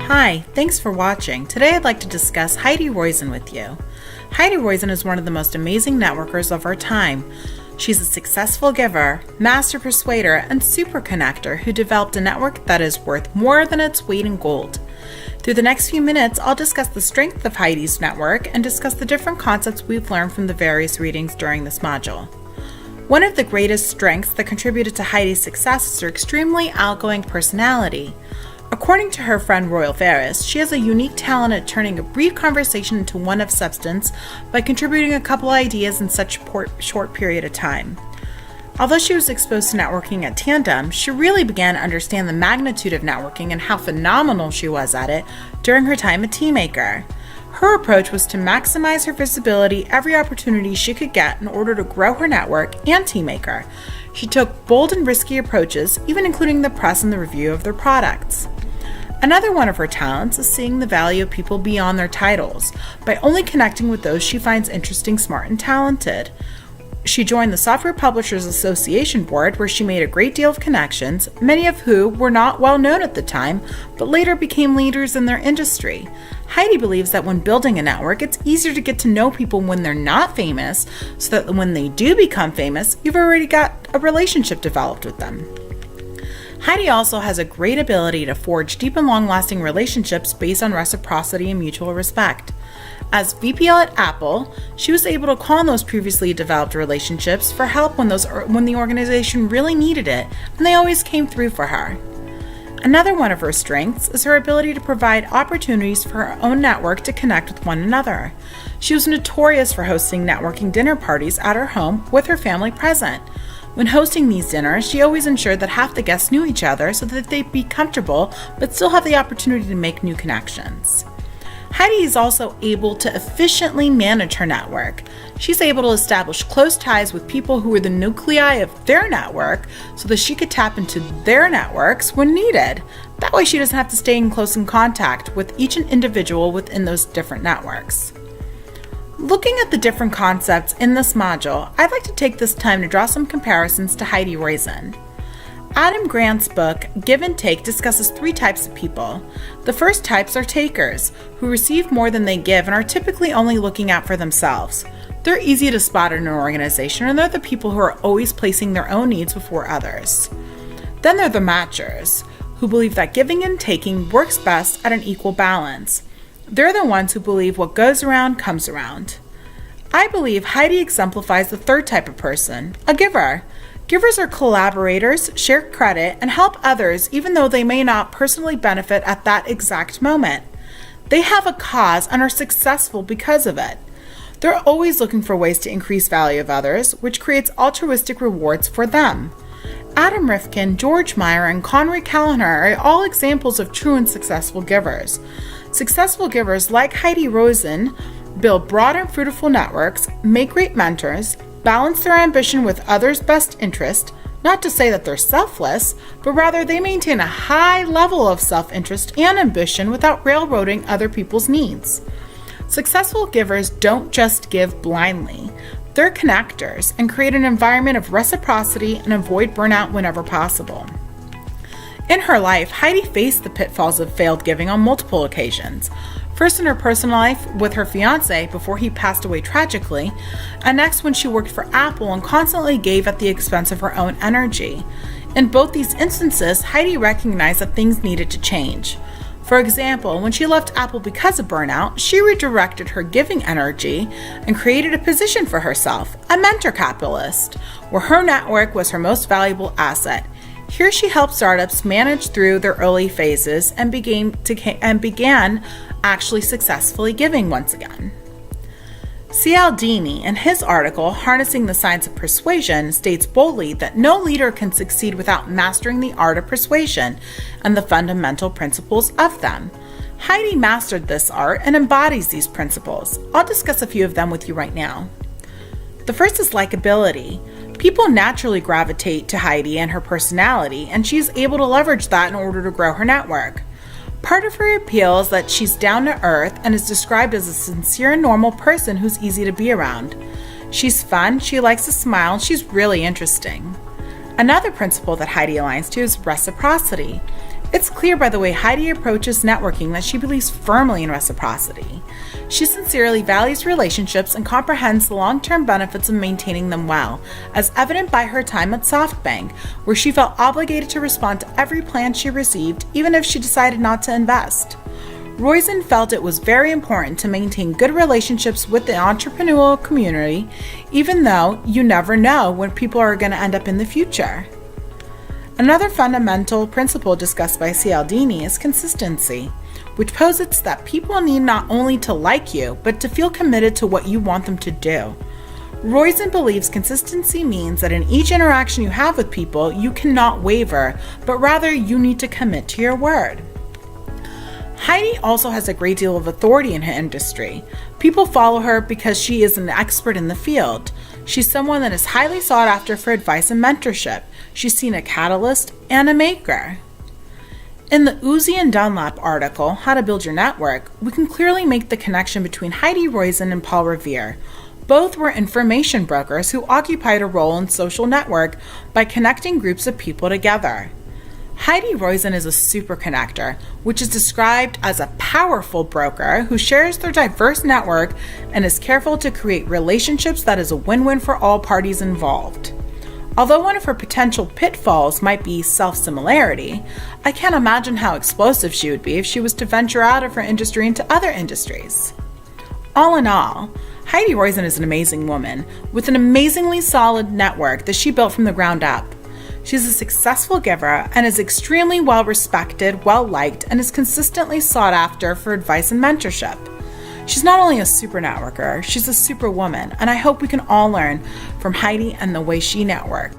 Hi, thanks for watching. Today I'd like to discuss Heidi Roizen with you. Heidi Roizen is one of the most amazing networkers of our time. She's a successful giver, master persuader, and super connector who developed a network that is worth more than its weight in gold. Through the next few minutes, I'll discuss the strength of Heidi's network and discuss the different concepts we've learned from the various readings during this module. One of the greatest strengths that contributed to Heidi's success is her extremely outgoing personality. According to her friend Royal Ferris, she has a unique talent at turning a brief conversation into one of substance by contributing a couple ideas in such a short period of time. Although she was exposed to networking at Tandem, she really began to understand the magnitude of networking and how phenomenal she was at it during her time at Teammaker. Her approach was to maximize her visibility every opportunity she could get in order to grow her network and Teammaker. She took bold and risky approaches, even including the press and the review of their products. Another one of her talents is seeing the value of people beyond their titles, by only connecting with those she finds interesting, smart, and talented. She joined the Software Publishers Association board, where she made a great deal of connections, many of who were not well known at the time, but later became leaders in their industry. Heidi believes that when building a network, it's easier to get to know people when they're not famous, so that when they do become famous, you've already got a relationship developed with them. Heidi also has a great ability to forge deep and long-lasting relationships based on reciprocity and mutual respect. As VPL at Apple, she was able to call on those previously developed relationships for help when the organization really needed it, and they always came through for her. Another one of her strengths is her ability to provide opportunities for her own network to connect with one another. She was notorious for hosting networking dinner parties at her home with her family present. When hosting these dinners, she always ensured that half the guests knew each other so that they'd be comfortable but still have the opportunity to make new connections. Heidi is also able to efficiently manage her network. She's able to establish close ties with people who are the nuclei of their network so that she could tap into their networks when needed. That way she doesn't have to stay in close contact with each individual within those different networks. Looking at the different concepts in this module, I'd like to take this time to draw some comparisons to Heidi Roizen. Adam Grant's book, Give and Take, discusses three types of people. The first types are takers, who receive more than they give and are typically only looking out for themselves. They're easy to spot in an organization, and they're the people who are always placing their own needs before others. Then there are the matchers, who believe that giving and taking works best at an equal balance. They're the ones who believe what goes around comes around. I believe Heidi exemplifies the third type of person, a giver. Givers are collaborators, share credit, and help others even though they may not personally benefit at that exact moment. They have a cause and are successful because of it. They're always looking for ways to increase value of others, which creates altruistic rewards for them. Adam Rifkin, George Meyer, and Conry Callahan are all examples of true and successful givers. Successful givers like Heidi Roizen build broad and fruitful networks, make great mentors, balance their ambition with others' best interest, not to say that they're selfless, but rather they maintain a high level of self-interest and ambition without railroading other people's needs. Successful givers don't just give blindly. They're connectors and create an environment of reciprocity and avoid burnout whenever possible. In her life, Heidi faced the pitfalls of failed giving on multiple occasions. First in her personal life with her fiancé before he passed away tragically, and next when she worked for Apple and constantly gave at the expense of her own energy. In both these instances, Heidi recognized that things needed to change. For example, when she left Apple because of burnout, she redirected her giving energy and created a position for herself, a mentor capitalist, where her network was her most valuable asset. Here she helped startups manage through their early phases and began actually successfully giving once again. Cialdini, in his article, Harnessing the Science of Persuasion, states boldly that no leader can succeed without mastering the art of persuasion and the fundamental principles of them. Heidi mastered this art and embodies these principles. I'll discuss a few of them with you right now. The first is likability. People naturally gravitate to Heidi and her personality, and she's able to leverage that in order to grow her network. Part of her appeal is that she's down to earth and is described as a sincere and normal person who's easy to be around. She's fun, she likes to smile, and she's really interesting. Another principle that Heidi aligns to is reciprocity. It's clear by the way Heidi approaches networking that she believes firmly in reciprocity. She sincerely values relationships and comprehends the long-term benefits of maintaining them well, as evident by her time at SoftBank, where she felt obligated to respond to every plan she received, even if she decided not to invest. Roizen felt it was very important to maintain good relationships with the entrepreneurial community, even though you never know when people are going to end up in the future. Another fundamental principle discussed by Cialdini is consistency, which posits that people need not only to like you, but to feel committed to what you want them to do. Roizen believes consistency means that in each interaction you have with people, you cannot waver, but rather you need to commit to your word. Heidi also has a great deal of authority in her industry. People follow her because she is an expert in the field. She's someone that is highly sought after for advice and mentorship. She's seen a catalyst and a maker. In the Uzi and Dunlap article, How to Build Your Network, we can clearly make the connection between Heidi Roizen and Paul Revere. Both were information brokers who occupied a role in social network by connecting groups of people together. Heidi Roizen is a super connector, which is described as a powerful broker who shares their diverse network and is careful to create relationships that is a win-win for all parties involved. Although one of her potential pitfalls might be self-similarity, I can't imagine how explosive she would be if she was to venture out of her industry into other industries. All in all, Heidi Roizen is an amazing woman with an amazingly solid network that she built from the ground up. She's a successful giver and is extremely well respected, well liked, and is consistently sought after for advice and mentorship. She's not only a super networker, she's a super woman, and I hope we can all learn from Heidi and the way she networks.